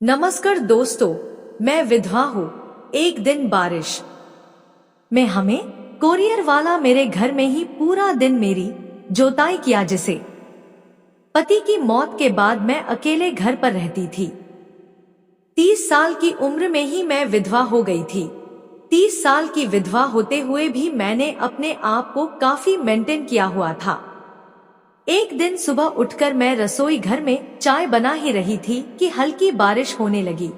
नमस्कार दोस्तों, मैं विधवा हूँ। एक दिन बारिश में हमें कोरियर वाला मेरे घर में ही पूरा दिन मेरी जोताई किया। जिसे पति की मौत के बाद मैं अकेले घर पर रहती थी। 30 साल की उम्र में ही मैं विधवा हो गई थी। 30 साल की विधवा होते हुए भी मैंने अपने आप को काफी मेंटेन किया हुआ था। एक दिन सुबह उठकर मैं रसोई घर में चाय बना ही रही थी कि हल्की बारिश होने लगी।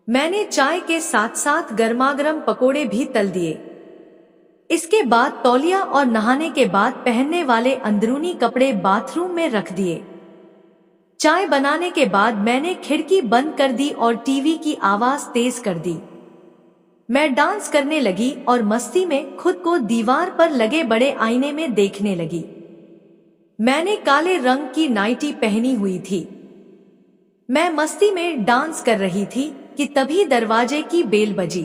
मैंने चाय के साथ साथ गर्मागर्म पकोड़े भी तल दिए। इसके बाद तौलिया और नहाने के बाद पहनने वाले अंदरूनी कपड़े बाथरूम में रख दिए। चाय बनाने के बाद मैंने खिड़की बंद कर दी और टीवी की आवाज तेज कर दी। मैं डांस करने लगी और मस्ती में खुद को दीवार पर लगे बड़े आईने में देखने लगी। मैंने काले रंग की नाइटी पहनी हुई थी। मैं मस्ती में डांस कर रही थी कि तभी दरवाजे की बेल बजी।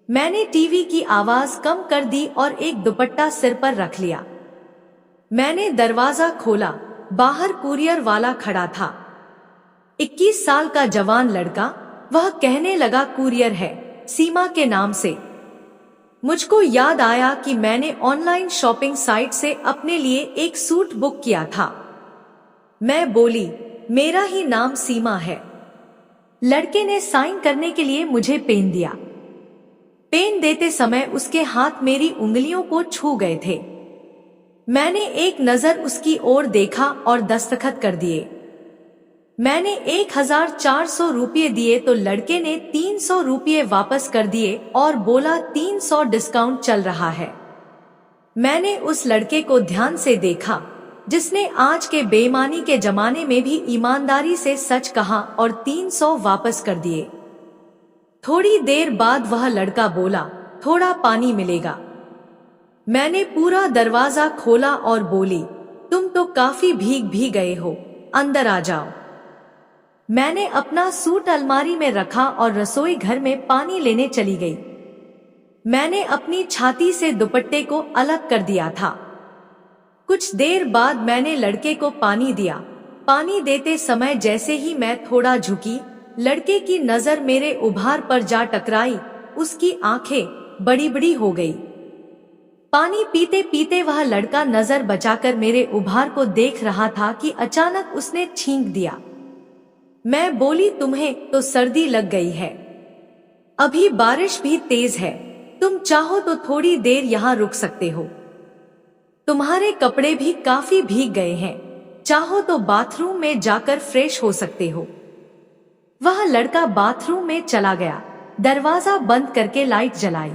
मैंने टीवी की आवाज कम कर दी और एक दुपट्टा सिर पर रख लिया। मैंने दरवाजा खोला। बाहर कुरियर वाला खड़ा था। 21 साल का जवान लड़का। वह कहने लगा, कुरियर है, सीमा के नाम से। मुझको याद आया कि मैंने ऑनलाइन शॉपिंग साइट से अपने लिए एक सूट बुक किया था। मैं बोली, मेरा ही नाम सीमा है। लड़के ने साइन करने के लिए मुझे पेन दिया। पेन देते समय उसके हाथ मेरी उंगलियों को छू गए थे। मैंने एक नजर उसकी ओर देखा और दस्तखत कर दिए। मैंने 1400 रुपये दिए तो लड़के ने 300 रुपये वापस कर दिए और बोला, 300 डिस्काउंट चल रहा है। मैंने उस लड़के को ध्यान से देखा जिसने आज के बेईमानी के जमाने में भी ईमानदारी से सच कहा और 300 वापस कर दिए। थोड़ी देर बाद वह लड़का बोला, थोड़ा पानी मिलेगा। मैंने पूरा दरवाजा खोला और बोली, तुम तो काफी भीग भी गए हो, अंदर आ जाओ। मैंने अपना सूट अलमारी में रखा और रसोई घर में पानी लेने चली गई। मैंने अपनी छाती से दुपट्टे को अलग कर दिया था। कुछ देर बाद मैंने लड़के को पानी दिया। पानी देते समय जैसे ही मैं थोड़ा झुकी, लड़के की नजर मेरे उभार पर जा टकराई। उसकी आंखें बड़ी बड़ी हो गई। पानी पीते पीते वह लड़का नजर बचाकर मेरे उभार को देख रहा था कि अचानक उसने छींक दिया। मैं बोली, तुम्हें तो सर्दी लग गई है। अभी बारिश भी तेज है। तुम चाहो तो थोड़ी देर यहाँ रुक सकते हो। तुम्हारे कपड़े भी काफी भीग गए हैं। चाहो तो बाथरूम में जाकर फ्रेश हो सकते हो। वह लड़का बाथरूम में चला गया। दरवाजा बंद करके लाइट जलाई।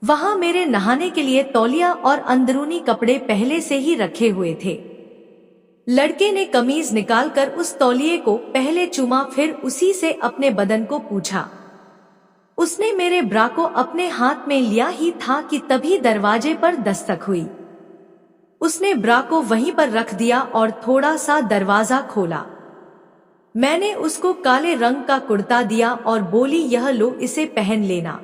वहां मेरे नहाने के लिए तौलिया और अंदरूनी कपड़े पहले से ही रखे हुए थे। लड़के ने कमीज निकालकर उस तौलिए को पहले चूमा, फिर उसी से अपने बदन को पूछा। उसने मेरे ब्रा को अपने हाथ में लिया ही था कि तभी दरवाजे पर दस्तक हुई। उसने ब्रा को वहीं पर रख दिया और थोड़ा सा दरवाजा खोला। मैंने उसको काले रंग का कुर्ता दिया और बोली, यह लो, इसे पहन लेना।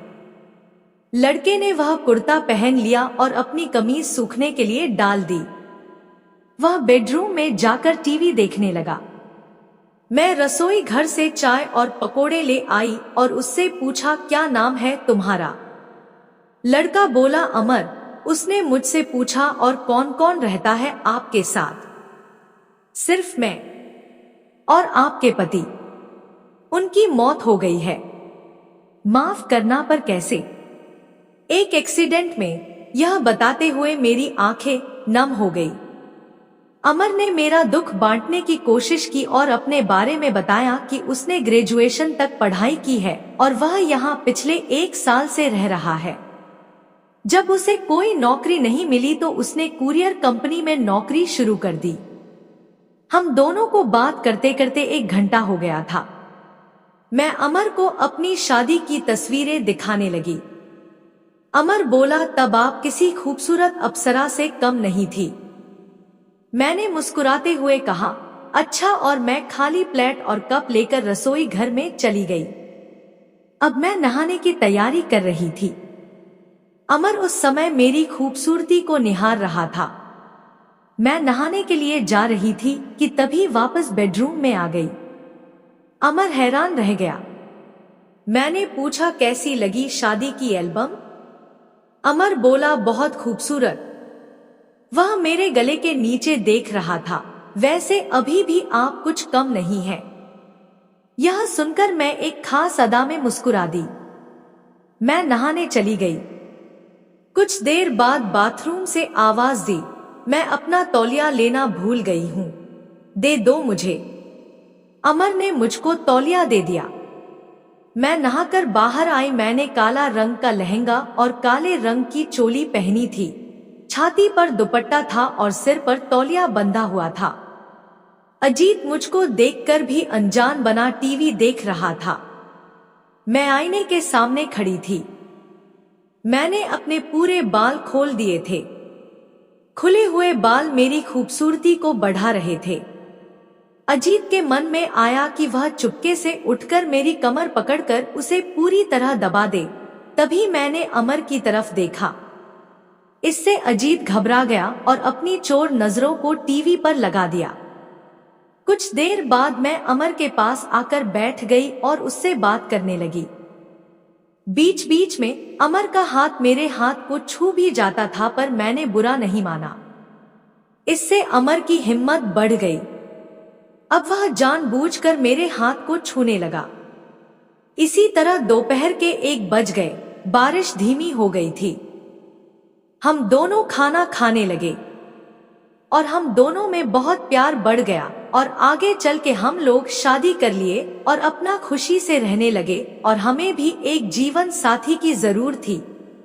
लड़के ने वह कुर्ता पहन लिया और अपनी कमीज सूखने के लिए डाल दी। वह बेडरूम में जाकर टीवी देखने लगा। मैं रसोई घर से चाय और पकोड़े ले आई और उससे पूछा, क्या नाम है तुम्हारा? लड़का बोला, अमर। उसने मुझसे पूछा, और कौन कौन रहता है आपके साथ? सिर्फ मैं और आपके पति। उनकी मौत हो गई है। माफ करना, पर कैसे? एक एक्सीडेंट में। यह बताते हुए मेरी आंखें नम हो गई। अमर ने मेरा दुख बांटने की कोशिश की और अपने बारे में बताया कि उसने ग्रेजुएशन तक पढ़ाई की है और वह यहाँ पिछले 1 साल से रह रहा है। जब उसे कोई नौकरी नहीं मिली तो उसने कुरियर कंपनी में नौकरी शुरू कर दी। हम दोनों को बात करते करते 1 घंटा हो गया था। मैं अमर को अपनी शादी की तस्वीरें दिखाने लगी। अमर बोला, तब आप किसी खूबसूरत अप्सरा से कम नहीं थी। मैंने मुस्कुराते हुए कहा, अच्छा, और मैं खाली प्लेट और कप लेकर रसोई घर में चली गई। अब मैं नहाने की तैयारी कर रही थी। अमर उस समय मेरी खूबसूरती को निहार रहा था। मैं नहाने के लिए जा रही थी कि तभी वापस बेडरूम में आ गई। अमर हैरान रह गया। मैंने पूछा, कैसी लगी शादी की एल्बम? अमर बोला, बहुत खूबसूरत। वह मेरे गले के नीचे देख रहा था। वैसे अभी भी आप कुछ कम नहीं है। यह सुनकर मैं एक खास अदा में मुस्कुरा दी। मैं नहाने चली गई। कुछ देर बाद बाथरूम से आवाज दी, मैं अपना तौलिया लेना भूल गई हूं, दे दो मुझे। अमर ने मुझको तौलिया दे दिया। मैं नहाकर बाहर आई। मैंने काला रंग का लहंगा और काले रंग की चोली पहनी थी। छाती पर दुपट्टा था और सिर पर तौलिया बंधा हुआ था। अजीत मुझको देखकर भी अनजान बना टीवी देख रहा था। मैं आईने के सामने खड़ी थी। मैंने अपने पूरे बाल खोल दिए थे। खुले हुए बाल मेरी खूबसूरती को बढ़ा रहे थे। अजीत के मन में आया कि वह चुपके से उठकर मेरी कमर पकड़कर उसे पूरी तरह दबा दे। तभी मैंने अमर की तरफ देखा। इससे अजीत घबरा गया और अपनी चोर नजरों को टीवी पर लगा दिया। कुछ देर बाद मैं अमर के पास आकर बैठ गई और उससे बात करने लगी। बीच बीच में अमर का हाथ मेरे हाथ को छू भी जाता था, पर मैंने बुरा नहीं माना। इससे अमर की हिम्मत बढ़ गई। अब वह जानबूझकर मेरे हाथ को छूने लगा। इसी तरह दोपहर के 1 बज गए। बारिश धीमी हो गई थी। हम दोनों खाना खाने लगे और हम दोनों में बहुत प्यार बढ़ गया और आगे चल के हम लोग शादी कर लिए और अपना खुशी से रहने लगे। और हमें भी एक जीवन साथी की जरूरत थी।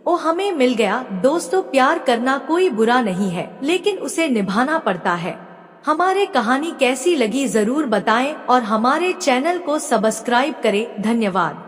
वो हमें मिल गया। दोस्तों, प्यार करना कोई बुरा नहीं है, लेकिन उसे निभाना पड़ता है। हमारे कहानी कैसी लगी जरूर बताएं और हमारे चैनल को सब्सक्राइब करें। धन्यवाद।